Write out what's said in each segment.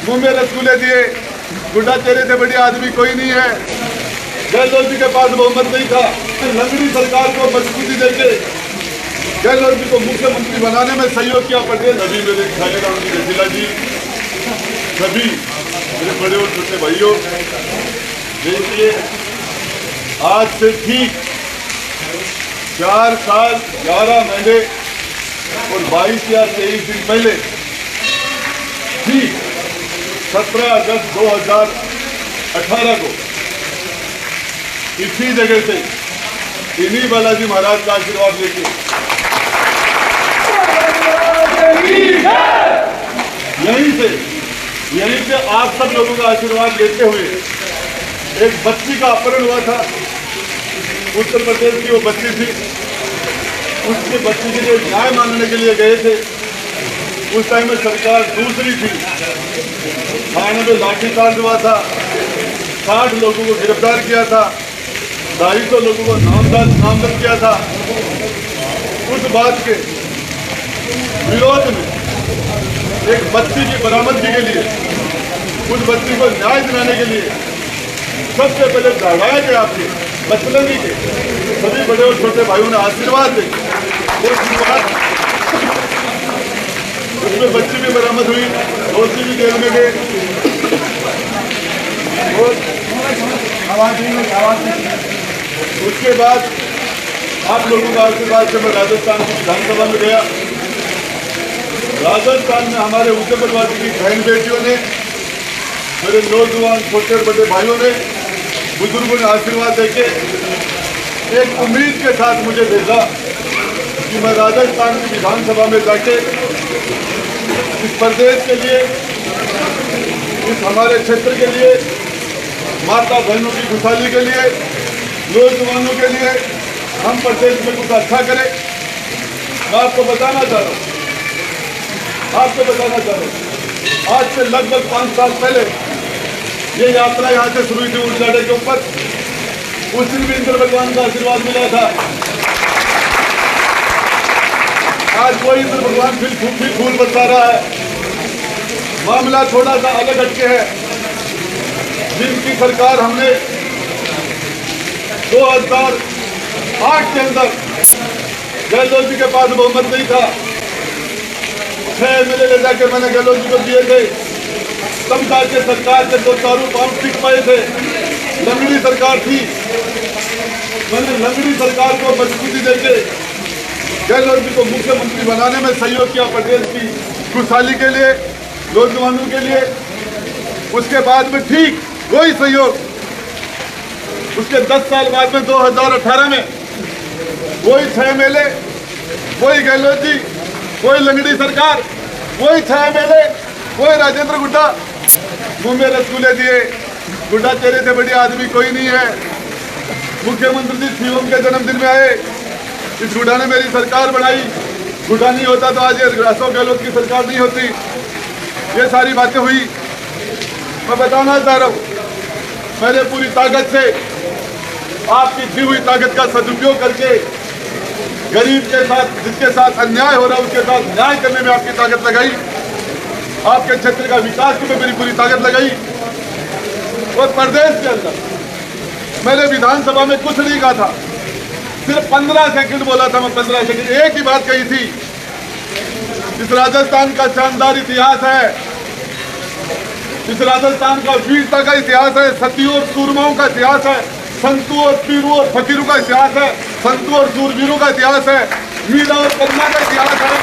मुंह में रसगुल्ले दिए। गुड्डा तेरे से बड़ी आदमी कोई नहीं है। गहलोत जी के पास बहुमत नहीं था। लंगड़ी सरकार को मजबूती देके गहलोत जी को मुख्यमंत्री बनाने में सहयोग किया। पटेल सभी मेरे जिला जी, सभी मेरे बड़े और छोटे भाइयों, देखिए आज से ठीक 4 साल 11 महीने और 22 या 23 दिन पहले ठीक 17 अगस्त 2018 को इसी जगह से इन्हीं बालाजी महाराज का आशीर्वाद लेके यहीं से आप सब लोगों का आशीर्वाद लेते हुए एक बच्ची का अपहरण हुआ था उत्तर प्रदेश की। वो बच्ची थी, उसके बच्ची के लिए न्याय मांगने के लिए गए थे। उस टाइम में सरकार दूसरी थी। थाने में लाठीचार्ज हुआ था, 60 लोगों को गिरफ्तार किया था, 250 लोगों को नामजद किया था। उस बात के विरोध में एक बच्ची की बरामदगी के लिए, उस बच्ची को न्याय दिलाने के लिए सबसे पहले दौड़ाए गए आपके बचलंगी के सभी बड़े और छोटे भाइयों ने आशीर्वाद दे। उसमें बच्ची भी बरामद हुई, दोषी भी जेल में गए। उसके बाद आप लोगों का आशीर्वाद से मैं राजस्थान की विधानसभा में गया। राजस्थान में हमारे उत्तर प्रदेश की बहन बेटियों ने, मेरे नौजवान छोटे बड़े भाइयों ने, बुजुर्गों ने आशीर्वाद देके एक उम्मीद के साथ मुझे भेजा कि मैं राजस्थान की विधानसभा में जाके इस प्रदेश के लिए, इस हमारे क्षेत्र के लिए, माता बहनों की खुशहाली के लिए, नौजवानों के लिए हम प्रदेश में कुछ अच्छा करें। मैं आपको बताना चाह रहा हूँ, आज से लगभग 5 साल पहले ये यात्रा यहाँ से शुरू हुई थी उड़चाड़े के ऊपर। उस दिन भी इंद्र भगवान का आशीर्वाद मिला था। आज वही इंद्र भगवान फिर फूल बरसा रहा है। मामला थोड़ा सा अलग हटके है। जिनकी सरकार हमने 2008 के अंदर गहलोत जी के पास बहुमत नहीं था, 6 एमएलए ले जाकर मैंने गहलोत जी को दिए थे। समता के सरकार के 2 चारू पाउंड टिक पाए थे। लंगड़ी सरकार थी। मैंने लंगड़ी सरकार को मजबूती देके गहलोत जी को मुख्यमंत्री बनाने में सहयोग किया। पटेल की खुशहाली के लिए, नौजवानों के लिए। उसके बाद में ठीक वही सहयोग उसके 10 साल बाद में 2018 में वही 6 एमएलए, वही गहलोत जी, वही लंगड़ी सरकार, वही 6 एमएलए, वही राजेंद्र गुड्डा मुंह में रसगुल्ले दिए। गुड्डा तेरे से बड़ी आदमी कोई नहीं है। मुख्यमंत्री जी सीएम के जन्मदिन में आए, इस गुड्डा ने मेरी सरकार बनाई। गुड्डा नहीं होता तो आज अशोक गहलोत की सरकार नहीं होती। ये सारी बातें हुई। मैं बताना चाह रहा हूँ, मैंने पूरी ताकत से आपकी दी हुई ताकत का सदुपयोग करके गरीब के साथ, जिसके साथ अन्याय हो रहा है, उसके साथ न्याय करने में आपकी ताकत लगाई। आपके क्षेत्र का विकास में मेरी पूरी ताकत लगाई। और प्रदेश के अंदर मैंने विधानसभा में कुछ नहीं कहा था, सिर्फ 15 सेकंड बोला था। मैं 15 सेकंड एक ही बात कही थी। इस राजस्थान का शानदार इतिहास है, इस राजस्थान का वीरता का इतिहास है, सतियों और सूरमाओं का इतिहास है, संतों और पीरों और फकीरों का इतिहास है, संतों और सूरवीरों का इतिहास है, मीरा और कन्या का इतिहास है।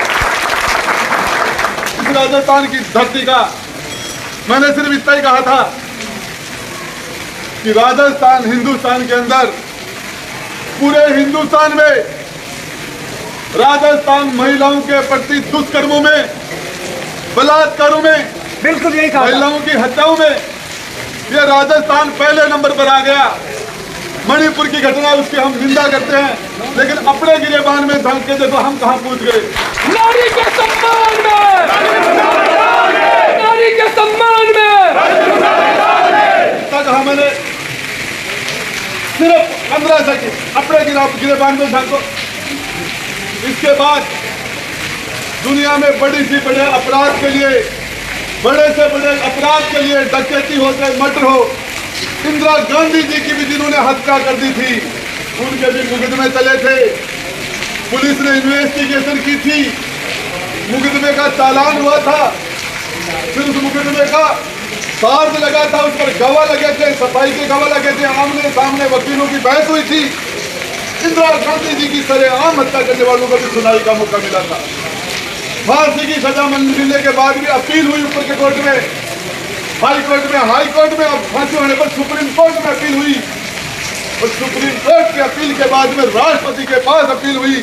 इस राजस्थान की धरती का मैंने सिर्फ इतना ही कहा था कि राजस्थान हिंदुस्तान के अंदर, पूरे हिंदुस्तान में राजस्थान महिलाओं के प्रति दुष्कर्मों में, बलात्कारों में, बिल्कुल यही कहा, महिलाओं की हत्याओं में ये राजस्थान पहले नंबर पर आ गया। मणिपुर की घटना उसकी हम निंदा करते हैं, लेकिन अपने गिरेबान में झांक के देखो हम कहां पहुंच गए। नारी के सम्मान में, नारी के सम्मान में तक हमने सिर्फ 15 सेकंड अपने गिरेबान में झांको। इसके बाद दुनिया में बड़ी से बड़े अपराध के लिए बड़े से बड़े अपराध के लिए, डकैती हो चाहे मर्डर हो, इंदिरा गांधी जी की भी जिन्होंने हत्या कर दी थी, उनके भी मुकदमे चले थे। पुलिस ने इन्वेस्टिगेशन की थी, मुकदमे का चालान हुआ था, फिर उस मुकदमे का चार्ज लगा था, उस पर गवाह लगे थे, सफाई के गवाह लगे थे, आमने सामने वकीलों की बहस हुई थी। इंदिरा गांधी जी की सरेआम हत्या करने वालों को भी सुनाई का मौका मिला था। फांसी की सजा मिलने के बाद भी अपील हुई ऊपर के कोर्ट में, हाई कोर्ट में अब फांसी होने पर सुप्रीम कोर्ट में अपील हुई, और सुप्रीम कोर्ट की अपील के बाद में राष्ट्रपति के पास अपील हुई।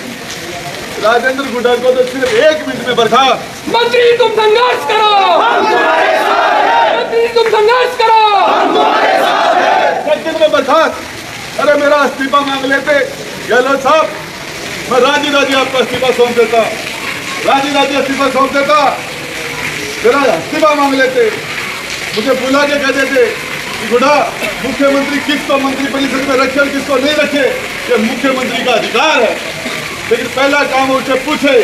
राजेंद्र गुड्डा को तो सिर्फ 1 मिनट में बर्खास्त। मंत्री तुम संघर्ष करो, मंत्री तुम संघर्ष करो, 1 दिन में बर्खास्त। अरे मेरा इस्तीफा मांग लेते गहलोत साहब, मैं राजी राजी आपका इस्तीफा सौंप देता, राजी राजी इस्तीफा सौंप देता, मेरा इस्तीफा मांग लेते। मुझे बुला के कह देते कि गुड्डा, मुख्यमंत्री किसको मंत्री परिषद में रखे और किसको नहीं रखे, ये मुख्यमंत्री का अधिकार है, लेकिन पहला काम उससे पूछे,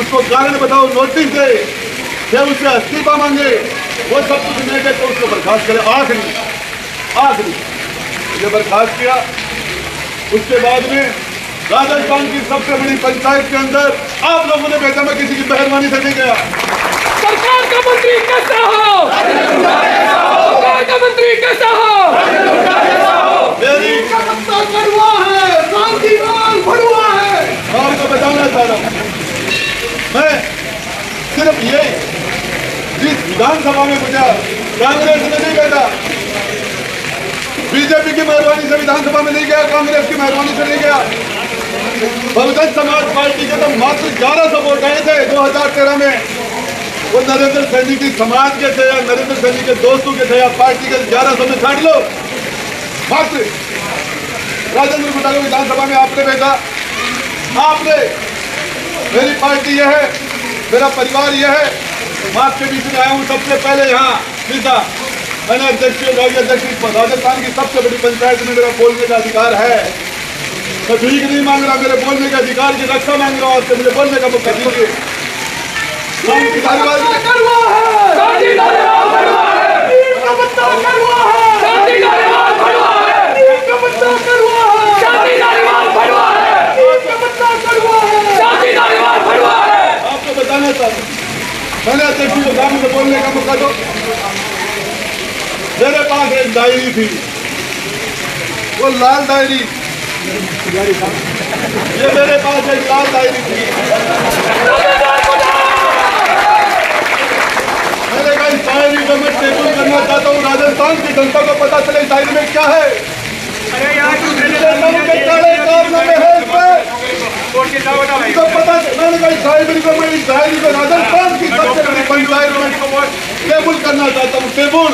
उसको कारण बताओ, नोटिस दे, फिर उससे इस्तीफा मांगे, वो सब कुछ नहीं दे तो उसको बर्खास्त करे। आखिरी मुझे बर्खास्त किया। उसके बाद में राजस्थान की सबसे बड़ी पंचायत के अंदर आप लोगों ने भेजा, मैं किसी की मेहरबानी से नहीं गया। सरकार का मंत्री कैसा हो, सरकार का मंत्री कैसा हो, मेरी कड़वा है, शांतिलाल भड़ुआ है। मैं आपको बताना चाह रहा हूँ, मैं सिर्फ ये, जिस विधानसभा में मुझे कांग्रेस ने नहीं भेजा, बीजेपी की मेहरबानी से विधानसभा में नहीं गया, कांग्रेस की मेहरबानी से नहीं गया, बहुजन समाज पार्टी के तो मात्र 1100 वोट आए थे 2013 में। वो नरेंद्र सैनी की समाज के थे या नरेंद्र सैनी के दोस्तों के थे या पार्टी के 1100 में छाट लो। मात्र राजेंद्र गुड्डा को विधानसभा में आपने भेजा, आपने, मेरी पार्टी यह है, मेरा परिवार यह है, मैं आपके बीच में आया हूँ सबसे पहले यहाँ सीधा। मैंने अध्यक्ष राजस्थान की सबसे बड़ी पंचायत में मेरा बोलने का अधिकार है, मैं भीख नहीं मांग रहा, मेरे बोलने का अधिकार की रक्षा मांग रहा हूँ आपसे, मुझे बोलने का मौका दीजिए। आपको बताना चाहता हूँ, मैंने अध्यक्ष को सामने बोलने का मौका दो। मेरे पास एक डायरी थी, वो लाल डायरी, ये मेरे पास एक लाल डायरी थी। मैंने कहा इस डायरी को मैं टेबल करना चाहता हूँ, राजस्थान की जनता को पता चले इस डायरी में क्या है। अरे यार काले कारनामे हैं इसमें, तो पता। मैंने कहा इस डायरी को, मैं इस डायरी को राजस्थान की सबसे बड़ी पंचायत में टेबल करना चाहता हूँ, टेबल,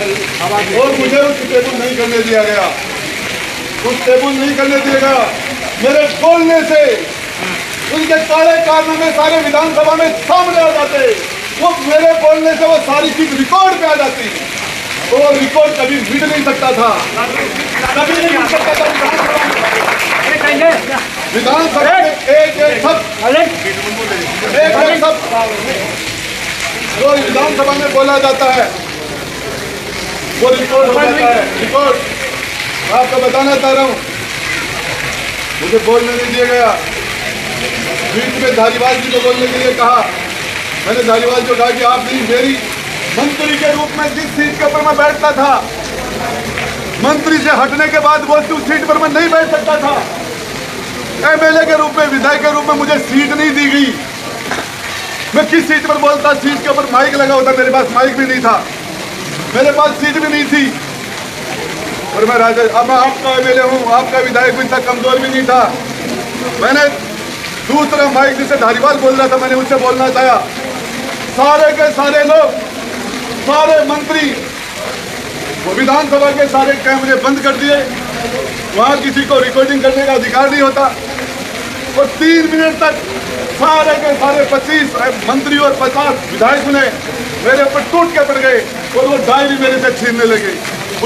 और मुझे उस टेबल नहीं करने दिया गया, उस टेबल नहीं करने दिया गया। मेरे बोलने से उनके काले कारनामे सारे विधानसभा में सामने आ जाते, वो मेरे बोलने से वो सारी चीज रिकॉर्ड पे आ जाती, तो वो रिकॉर्ड कभी मिट नहीं सकता था, कभी नहीं मिट सकता था। विधानसभा में एक शब्द जो विधानसभा में बोला जाता है वो रिकॉर्ड हो जाता है, रिकॉर्ड। मैं आपको बताना चाह रहा हूँ, मुझे बोलने नहीं दिया गया। बीच में धारीवाल जी को बोलने के लिए कहा, मैंने धारीवाल को कहा कि आप नहीं, मेरी मंत्री के रूप में जिस सीट के ऊपर मैं बैठता था, मंत्री से हटने के बाद वो उस सीट पर मैं नहीं बैठ सकता था। एमएलए के रूप में, विधायक के रूप में मुझे सीट नहीं दी गई। मैं किस सीट पर बोलता, सीट के ऊपर माइक लगा होता, मेरे पास माइक भी नहीं था, मेरे पास सीट भी नहीं थी, और मैं अब मैं आपका एमएलए हूँ, आपका विधायक भी था, कमजोर भी नहीं था। मैंने दूसरा माइक जिसे धारीवाल बोल रहा था, मैंने उससे बोलना चाहा, सारे के सारे लोग, सारे मंत्री, वो विधानसभा के सारे कैमरे बंद कर दिए, वहाँ किसी को रिकॉर्डिंग करने का अधिकार नहीं होता। और 3 मिनट तक सारे के सारे 25 मंत्री और 50 विधायक ने मेरे ऊपर टूट के पड़ गए, और वो डायरी मेरे से छीनने लगे।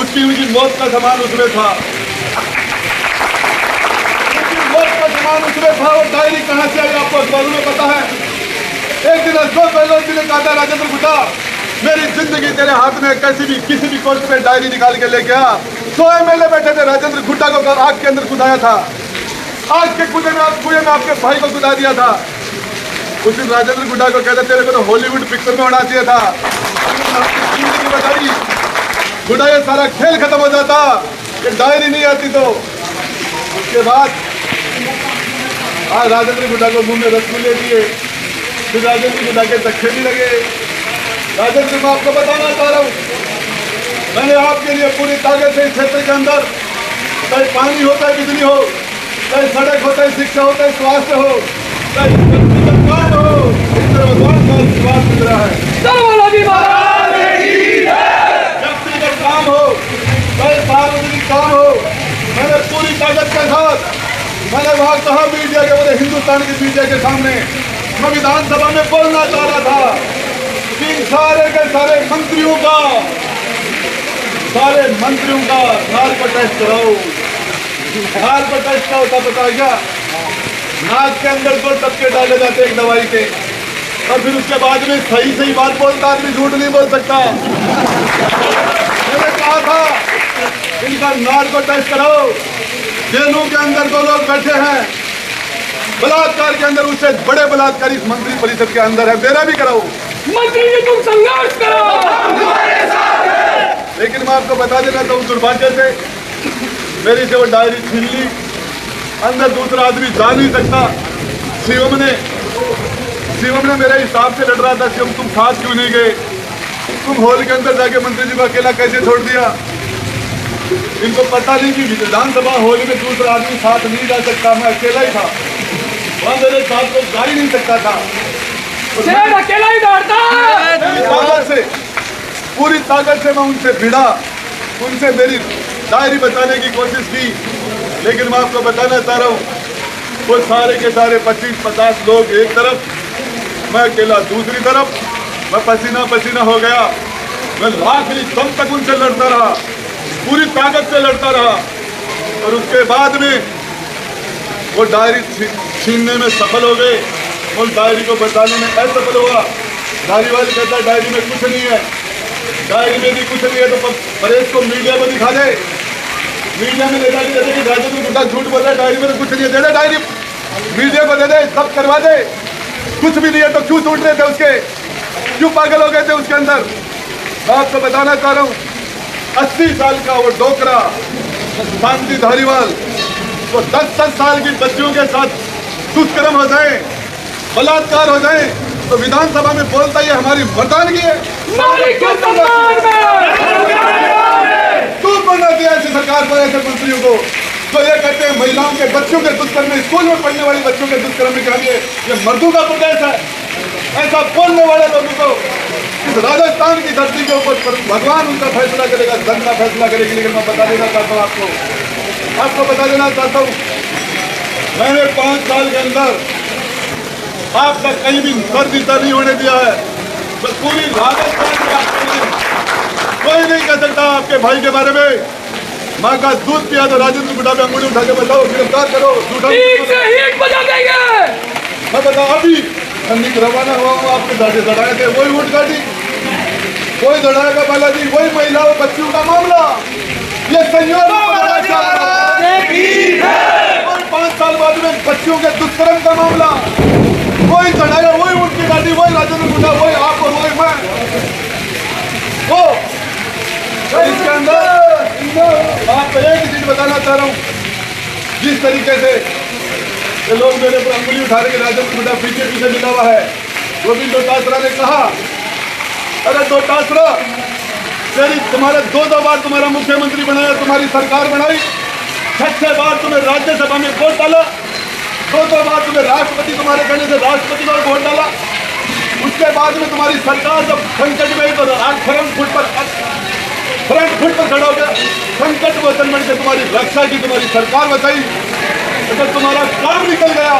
उसकी उनकी मौत का सामान उसमें था, उसकी मौत का सामान उसमें था। और डायरी कहाँ से आई आपको अखबारों में पता है। एक दिन अशोक गहलोत जी ने कहा था, राजेंद्र गुड्डा मेरी जिंदगी तेरे हाथ में कैसी भी किसी भी कोर्ट में डायरी निकाल के लेके आ। 100 MLA बैठे थे, राजेंद्र गुड्डा को आग के अंदर कुदाया था, आग के कुएं में आपके भाई को कुदा दिया था। उस दिन राजेंद्र गुड्डा को कहते तेरे को तो हॉलीवुड पिक्चर में होना चाहिए था। जिंदगी बताई गुड्डा, ये सारा खेल खत्म हो जाता कि डायरी नहीं आती तो। उसके बाद आज राजेंद्र गुड्डा को मुंह में रसगुल्ले दिए, फिर राजेंद्र गुड्डा के धक्के भी लगे। राजेंद्र, मैं आपको बताना चाह रहा हूँ, मैंने आपके लिए पूरी ताकत से इस क्षेत्र के अंदर, चाहे पानी होता है, बिजली हो, चाहे सड़क होता है, शिक्षा होता है, स्वास्थ्य हो, चाहे काम हो, भगवान का विश्वास मिल रहा है। व्यक्तिगत काम हो, चाहे सार्वजनिक काम हो, मैंने पूरी ताकत के साथ, मैंने वहां कहा मीडिया के, पूरे हिंदुस्तान की मीडिया के सामने मैं विधानसभा में बोलना चाह रहा था कि सारे के सारे मंत्रियों का नार्को टेस्ट कराओ। नार्को टेस्ट का होता पता है क्या? नाक के अंदर 2 टपके डाले जाते एक दवाई के, और फिर उसके बाद में सही बात बोलता आदमी, झूठ नहीं बोल सकता। मैंने कहा था इनका नार्को टेस्ट कराओ। जेलों के अंदर 2 लोग बैठे हैं बलात्कार के अंदर, उससे बड़े बलात्कारी मंत्री परिषद के अंदर है, मेरा भी कराओ। मंत्री जी तुम संघर्ष करो, हम तुम्हारे साथ हैं। लेकिन मैं आपको बता देना चाहूँ, दुर्भाग्य से मेरी से वो डायरी छीन ली, अंदर दूसरा आदमी जा नहीं सकता। शिवम ने मेरे हिसाब से लड़ रहा था, शिवम तुम साथ क्यों नहीं गए? तुम हॉल के अंदर जाके मंत्री जी को अकेला कैसे छोड़ दिया? इनको पता नहीं कि विधानसभा हॉल में दूसरा आदमी साथ नहीं जा सकता, मैं अकेला ही था वहां, मेरे साथ कोई जा ही नहीं सकता था। अकेला ही दौड़ता है। पूरी ताकत से मैं उनसे भिड़ा, उनसे मेरी डायरी बताने की कोशिश की, लेकिन मैं आपको बताना चाह रहा हूँ, वो सारे के सारे 25-50 लोग एक तरफ, मैं अकेला दूसरी तरफ। मैं पसीना हो गया, मैं आखिरी दम तक उनसे लड़ता रहा, पूरी ताकत से लड़ता रहा, और उसके बाद में वो डायरी छीनने में सफल हो गए। उस डायरी को बताने में असफल हुआ। डायरी वाले कहता है डायरी में कुछ नहीं है, डायरी में भी कुछ नहीं है, तो प्रेस को मीडिया में दिखा दे, मीडिया में ले जाके कहते कि राजेंद्र गुड्डा झूठ बोल रहा है, डायरी में तो कुछ नहीं है, दे दे डायरी, मीडिया को दे दे, सब करवा दे। कुछ भी नहीं है तो क्यों टूट रहे थे उसके, क्यों पागल हो गए थे उसके अंदर? मैं आपको बताना चाह रहा हूँ, 80 साल का वो डोकरा शांति धारीवाल, वो 10-10 साल की बच्चियों के साथ दुष्कर्म हो जाए, बलात्कार हो जाए, तो विधानसभा में बोलता है हमारी मर्दानगी है। तू बनना दिया ऐसी सरकार को, ऐसे मंत्रियों को तो ये कहते हैं महिलाओं के बच्चों के दुष्कर्म में, स्कूल में पढ़ने वाली बच्चों के दुष्कर्म में कहेंगे ये मर्दों का प्रदेश है। ऐसा बोलने वाले लोगों को इस राजस्थान की धरती के ऊपर भगवान उनका फैसला करेगा, जनता फैसला करेगी। लेकिन मैं बता देना चाहता हूँ आपको बता देना चाहता हूँ, मैंने 5 साल के अंदर आपका कहीं भी सर नहीं होने दिया है। बस पूरी राजस्थान कोई नहीं कह सकता आपके भाई के बारे में माँ का दूध पिया तो राजेंद्र गुड्डा पे अंगुली उठा के बताओ, गिरफ्तार करो, बजा देंगे। मैं बताओ अभी ठंडी रवाना हुआ हूँ, आपके दादे दड़ाए थे, वही ऊँट गाड़ी, कोई दड़ाएगा बालाजी, वही महिलाओं बच्चियों का मामला, ये संयोग 5 साल बाद में बच्चियों के दुष्कर्म का मामला, वही चढ़ाया, वही ऊँट की गाड़ी, वही राजेंद्र गुड्डा, वही आप और वही मैं। वो इसके अंदर आपको एक चीज बताना चाह रहा हूँ, जिस तरीके से ये लोग मेरे पर अंगुली उठा रहे राजेंद्र गुड्डा बीजेपी से मिला हुआ है, गोविंद डोटासरा ने कहा अरे डोटासरा तेरी तुम्हारे 2 बार तुम्हारा मुख्यमंत्री बनाया, तुम्हारी सरकार बनाई, 6 बार तुम्हें राज्यसभा में वोट डाला, 2 बार तुम्हें राष्ट्रपति तुम्हारे कहने से राष्ट्रपति को वोट डाला। उसके बाद में तुम्हारी सरकार जब संकट में तो फ्रंट फुट पर खड़ा हो गया, संकट वचन बन के तुम्हारी रक्षा की, तुम्हारी सरकार बचाई। अगर तुम्हारा काम निकल गया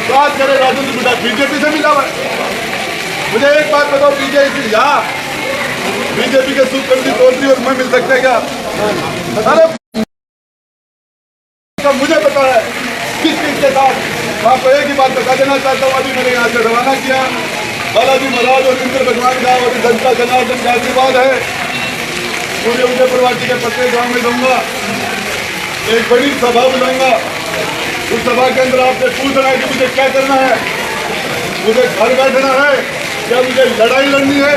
तो आज करे राजेंद्र गुड्डा बीजेपी से मिला हुआ है। मुझे एक बात बताओ, बीजेपी या बीजेपी के सुप्रीम चौधरी और मैं मिल सकते हैं क्या? अरे मुझे पता है किस के साथ। मैं आपको एक ही बात बता देना चाहता हूँ, अभी मैंने यहाँ से रवाना किया, बालाजी महाराज और इंद्र भगवान का और जनता जनार्दन का आशीर्वाद है। पूरे उदयपुरवासी के प्रत्येक गांव में दूंगा, एक बड़ी सभा बुलाऊंगा। उस सभा के अंदर आपसे पूछना है कि मुझे क्या करना है, मुझे घर बैठना है या मुझे लड़ाई लड़नी है।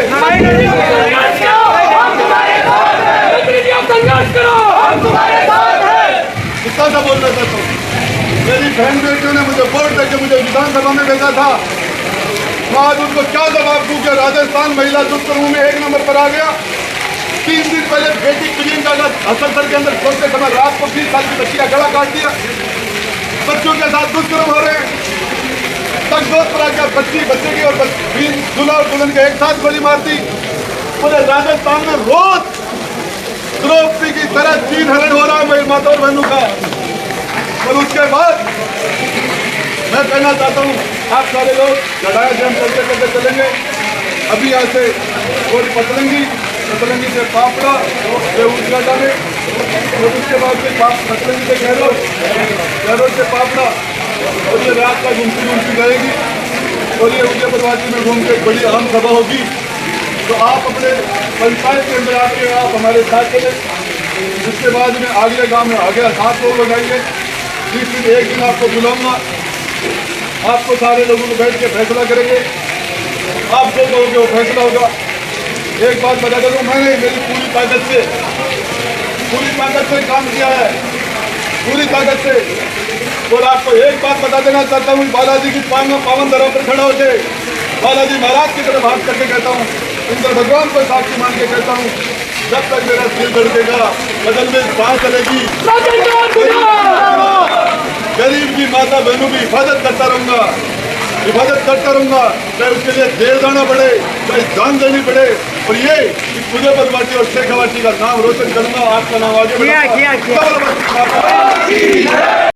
मंत्री जी आप संघर्ष करो, हम तुम्हारे साथ हैं। कितना सा बोलना चाहता हूँ, मेरी बहन बेटियों ने मुझे वोट देकर मुझे विधानसभा में भेजा था। मैं आज उनको क्या जवाब दूं कि राजस्थान महिला दुष्कर्म में 1 नंबर पर आ गया। 3 दिन पहले बेटी प्रियंका का हसनसर के अंदर सोते समय रात को 20 साल की बच्ची का गला काट दिया। बच्चों के साथ दुष्कर्म हो रहे हैं। तकदोर आकर बच्चे की और दूल्हा और दुल्हन के एक साथ गोली मार दी। पूरे राजस्थान में रोज द्रौपदी की तरह 3 हरण हो रहा है मेरी माता और बहनों का। और उसके बाद मैं कहना चाहता हूँ, आप सारे लोग लड़ाई से हम करते करते चलेंगे। अभी यहाँ से और पतलंगी से पापड़ा से उदघाटा में, और उसके बाद से पतलंगी से खैरों से पापड़ा, और ये रात का घूमती रहेगी। और ये उदयपुरवासी में घूम के एक बड़ी अहम सभा होगी। तो आप अपने पंचायत के अंदर आके आप हमारे साथ चले। उसके बाद में अगले गांव में आगे 7 लोग लगाएंगे। जिस दिन एक दिन आपको बुलाऊंगा, आपको सारे लोगों को बैठ के फैसला करेंगे। आप जो कहोगे वो फैसला होगा। एक बात बता दूँ, मैंने मेरी पूरी ताकत से काम किया है, पूरी ताकत से। और आपको एक बात बता देना चाहता हूँ, बालाजी की पावन धराओं पर खड़ा होकर बालाजी महाराज की तरफ हाथ करके कहता हूँ, इंद्र भगवान को साक्षी मान के कहता हूँ, जब तक मेरा दिल धड़केगा, बदन में सांस चलेगी, गरीब की माता बहनों की हिफाजत करता रहूंगा, चाहे उसके लिए जेल जाना पड़े, चाहे जान देनी पड़े। और ये उदयपुरवासी और शेखावाटी का नाम रोशन करूंगा, आपका नाम आगे बढ़ाऊंगा।